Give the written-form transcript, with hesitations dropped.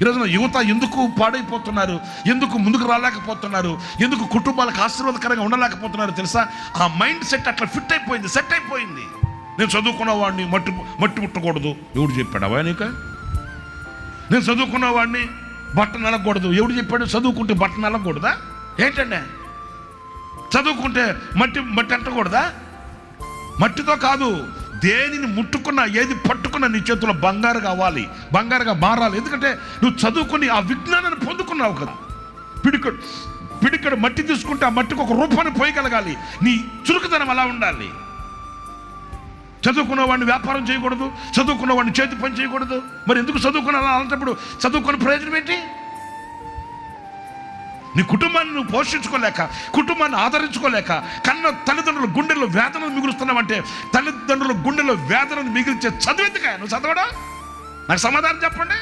ఈరోజున యువత ఎందుకు పాడైపోతున్నారు, ఎందుకు ముందుకు రాలేకపోతున్నారు, ఎందుకు కుటుంబాలకు ఆశీర్వాదకరంగా ఉండలేకపోతున్నారు తెలుసా? ఆ మైండ్ సెట్ అట్లా ఫిట్ అయిపోయింది, సెట్ అయిపోయింది. నేను చదువుకున్న వాడిని మట్టి ముట్టకూడదు, ఎవడు చెప్పాడు అవా నీకు? నేను చదువుకున్న వాడిని బట్టలు నలగకూడదు, ఎవడు చెప్పాడు? చదువుకుంటే బట్టలు నలగకూడదా ఏంటండి? చదువుకుంటే మట్టి అంటకూడదా? మట్టితో కాదు, దేనిని ముట్టుకున్నా, ఏది పట్టుకున్నా నీ చేతిలో బంగారు కావాలి, బంగారుగా మారాలి. ఎందుకంటే నువ్వు చదువుకుని ఆ విజ్ఞానాన్ని పొందుకున్నావు కదా. పిడికడు మట్టి తీసుకుంటే ఆ మట్టికి ఒక రూపాన్ని పోయగలగాలి. నీ చురుకుదనం అలా ఉండాలి. చదువుకున్న వాడిని వ్యాపారం చేయకూడదు, చదువుకున్న వాడిని చేతి పని చేయకూడదు. మరి ఎందుకు చదువుకున్నా? అలాంటప్పుడు చదువుకునే ప్రయోజనం ఏంటి? నీ కుటుంబాన్ని నువ్వు పోషించుకోలేక, కుటుంబాన్ని ఆదరించుకోలేక, కన్న తల్లిదండ్రుల గుండెల్లో వేదనను మిగులుస్తున్నావంటే, తల్లిదండ్రుల గుండెల్లో వేదనను మిగిల్చే చదువు ఎందుక నువ్వు చదవడా? నాకు సమాధానం చెప్పండి.